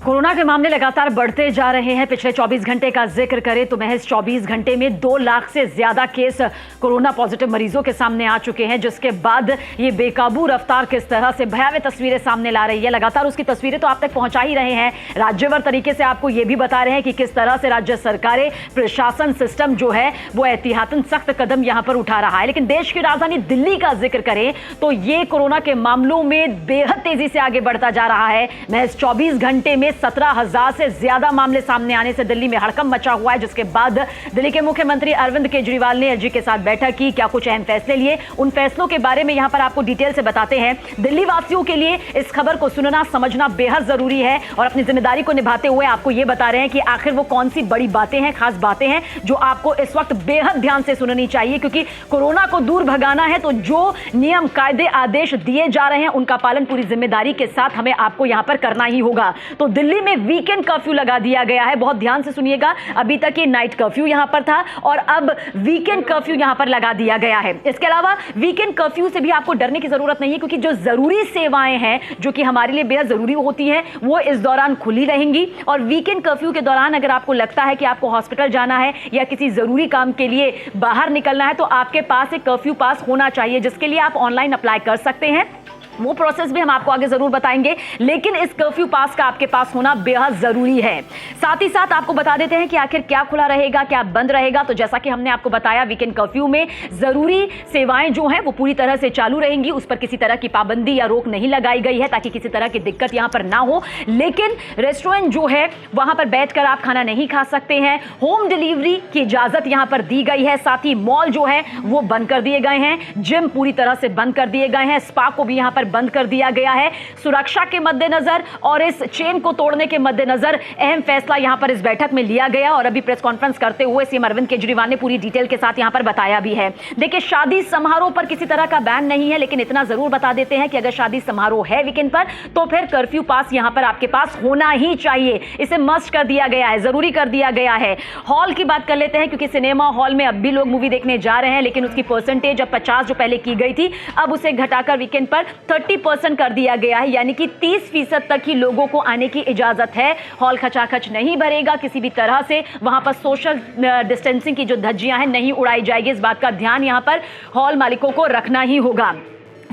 Corona के मामले लगातार बढ़ते जा रहे हैं। पिछले 24 घंटे का जिक्र करें तो महज 24 घंटे में 2 लाख से ज्यादा केस कोरोना पॉजिटिव मरीजों के सामने आ चुके हैं, जिसके बाद ये बेकाबू रफ्तार किस तरह से भयावह तस्वीरें सामने ला रही है। लगातार उसकी तस्वीरें तो आप तक पहुंचा ही रहे हैं, राज्यवार तरीके से आपको ये भी बता रहे हैं कि किस तरह से राज्य सरकारें, प्रशासन, सिस्टम जो है वो एहतियातन सख्त कदम यहां पर उठा रहा है। लेकिन देश की राजधानी दिल्ली का जिक्र करें तो ये कोरोना के मामलों में बेहद तेजी से आगे बढ़ता जा रहा है। महज 24 घंटे में 17,000 से ज्यादा मामले सामने आने से दिल्ली में हड़कंप मचा हुआ है, जिसके बाद दिल्ली के मुख्यमंत्री अरविंद केजरीवाल ने एलजी के साथ बैठक की। क्या कुछ अहम फैसले लिए, उन फैसलों के बारे में यहां पर आपको डिटेल से बताते हैं। दिल्ली वासियों के लिए इस खबर को सुनना समझना बेहद जरूरी है और अपनी जिम्मेदारी को निभाते हुए आपको यह बता रहे हैं कि आखिर वो कौन सी बड़ी बातें हैं, खास बातें हैं जो आपको इस वक्त बेहद ध्यान से सुननी चाहिए, क्योंकि कोरोना को दूर भगाना है तो जो नियम, कायदे, आदेश दिए जा रहे हैं उनका पालन पूरी जिम्मेदारी के साथ हमें आपको यहां पर करना ही होगा। तो दिल्ली में वीकेंड कर्फ्यू लगा दिया गया है। बहुत ध्यान से सुनिएगा, अभी तक ये नाइट कर्फ्यू यहां पर था और अब वीकेंड कर्फ्यू यहां पर लगा दिया गया है। इसके अलावा वीकेंड कर्फ्यू से भी आपको डरने की जरूरत नहीं है, क्योंकि जो जरूरी सेवाएं हैं जो कि हमारे लिए बेहद जरूरी होती हैं वो इस दौरान खुली रहेंगी। और वीकेंड कर्फ्यू के दौरान अगर आपको लगता है कि आपको हॉस्पिटल जाना है या किसी जरूरी काम के लिए बाहर निकलना है तो आपके पास एक कर्फ्यू पास होना चाहिए, जिसके लिए आप ऑनलाइन अप्लाई कर सकते हैं। वो प्रोसेस भी हम आपको आगे जरूर बताएंगे, लेकिन इस कर्फ्यू पास का आपके पास होना बेहद जरूरी है। साथ ही साथ आपको बता देते हैं कि आखिर क्या खुला रहेगा, क्या बंद रहेगा। तो जैसा कि हमने आपको बताया, वीकेंड कर्फ्यू में जरूरी सेवाएं जो हैं वो पूरी तरह से चालू रहेंगी, उस पर किसी तरह की पाबंदी या रोक नहीं लगाई गई है ताकि किसी तरह की दिक्कत यहां पर ना हो। लेकिन रेस्टोरेंट जो है वहां पर बैठकर आप खाना नहीं खा सकते हैं। होम डिलीवरी की इजाजत यहां पर दी गई है। साथ ही मॉल जो है वो बंद कर दिए गए हैं, जिम पूरी तरह से बंद कर दिए गए हैं, स्पा को भी यहां पर बंद कर दिया गया है। सुरक्षा के मद्देनजर और इस चेन को तोड़ने के मद्देनजर अहम फैसला यहां पर इस बैठक में लिया गया और अभी प्रेस कॉन्फ्रेंस करते हुए सीएम अरविंद केजरीवाल ने पूरी डिटेल के साथ यहां पर बताया भी है। देखिए, शादी समारोह पर किसी तरह का बैन नहीं है, लेकिन इतना जरूर बता देते हैं कि अगर शादी समारोह है वीकेंड पर तो फिर कर्फ्यू पास यहां पर आपके पास होना ही चाहिए। इसे मस्ट कर दिया गया है, जरूरी कर दिया गया है। हॉल की बात कर लेते हैं, क्योंकि सिनेमा हॉल में अब भी लोग मूवी देखने जा रहे हैं, लेकिन उसकी परसेंटेज अब 50 जो पहले की गई थी अब उसे घटाकर वीकेंड पर 30% कर दिया गया है, यानी कि 30% तक ही लोगों को आने की इजाजत है। हॉल खचाखच नहीं भरेगा, किसी भी तरह से वहां पर सोशल डिस्टेंसिंग की जो धज्जियां हैं नहीं उड़ाई जाएगी। इस बात का ध्यान यहां पर हॉल मालिकों को रखना ही होगा।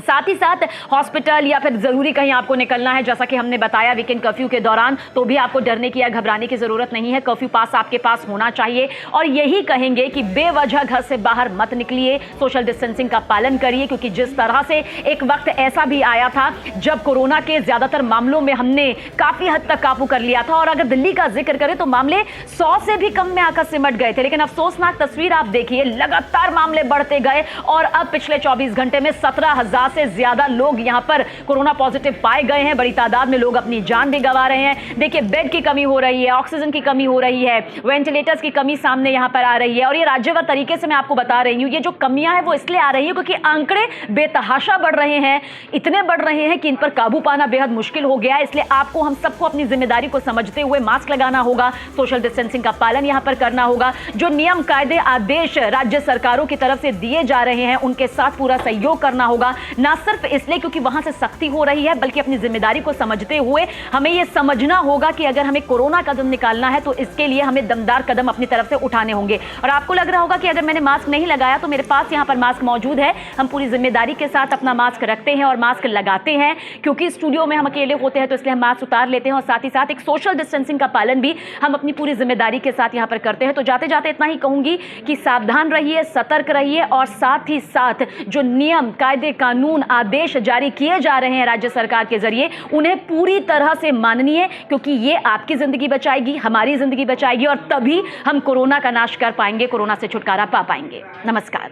साथ ही साथ हॉस्पिटल या फिर जरूरी कहीं आपको निकलना है, जैसा कि हमने बताया वीकेंड कर्फ्यू के दौरान, तो भी आपको डरने की या घबराने की जरूरत नहीं है। कर्फ्यू पास आपके पास होना चाहिए और यही कहेंगे कि बेवजह घर से बाहर मत निकलिए, सोशल डिस्टेंसिंग का पालन करिए, क्योंकि जिस तरह से एक वक्त ऐसा भी आया था जब कोरोना के ज्यादातर मामलों में हमने काफी हद तक काबू कर लिया था और अगर दिल्ली का जिक्र करें तो मामले 100 से भी कम में आकर सिमट गए थे। लेकिन अफसोसनाक तस्वीर आप देखिए, लगातार मामले बढ़ते गए और अब पिछले 24 घंटे में 17,000 से ज्यादा लोग यहां पर कोरोना पॉजिटिव पाए गए हैं। बड़ी तादाद में लोग अपनी जान भी गंवा रहे हैं। देखिए, बेड की कमी हो रही है, ऑक्सीजन की कमी हो रही है, वेंटिलेटर्स की कमी सामने यहां पर आ रही है और ये राज्यवार तरीके से मैं आपको बता रही हूं। ये जो कमियां हैं वो इसलिए आ रही है क्योंकि आंकड़े बेतहाशा बढ़ रहे हैं, इतने बढ़ रहे हैं कि इन पर काबू पाना बेहद मुश्किल हो गया है। इसलिए आपको, हम सबको अपनी जिम्मेदारी को समझते हुए मास्क लगाना होगा, सोशल डिस्टेंसिंग का पालन यहां पर करना होगा। जो नियम, कायदे, आदेश राज्य सरकारों की तरफ से दिए जा रहे हैं उनके साथ पूरा सहयोग करना होगा, ना सिर्फ इसलिए क्योंकि वहां से सख्ती हो रही है, बल्कि अपनी जिम्मेदारी को समझते हुए हमें यह समझना होगा कि अगर हमें कोरोना कदम निकालना है तो इसके लिए हमें दमदार कदम अपनी तरफ से उठाने होंगे। और आपको लग रहा होगा कि अगर मैंने मास्क नहीं लगाया तो मेरे पास यहां पर मास्क मौजूद है। हम पूरी जिम्मेदारी के साथ अपना मास्क रखते हैं और मास्क लगाते हैं, क्योंकि स्टूडियो में हम अकेले होते हैं तो इसलिए हम मास्क उतार लेते हैं और साथ ही साथ एक सोशल डिस्टेंसिंग का पालन भी हम अपनी पूरी जिम्मेदारी के साथ यहां पर करते हैं। तो जाते जाते इतना ही कहूंगी कि सावधान रहिए, सतर्क रहिए और साथ ही साथ जो नियम, कायदे, कानून, आदेश जारी किए जा रहे हैं राज्य सरकार के जरिए उन्हें पूरी तरह से मानिए, क्योंकि ये आपकी जिंदगी बचाएगी, हमारी जिंदगी बचाएगी और तभी हम कोरोना का नाश कर पाएंगे, कोरोना से छुटकारा पा पाएंगे। नमस्कार।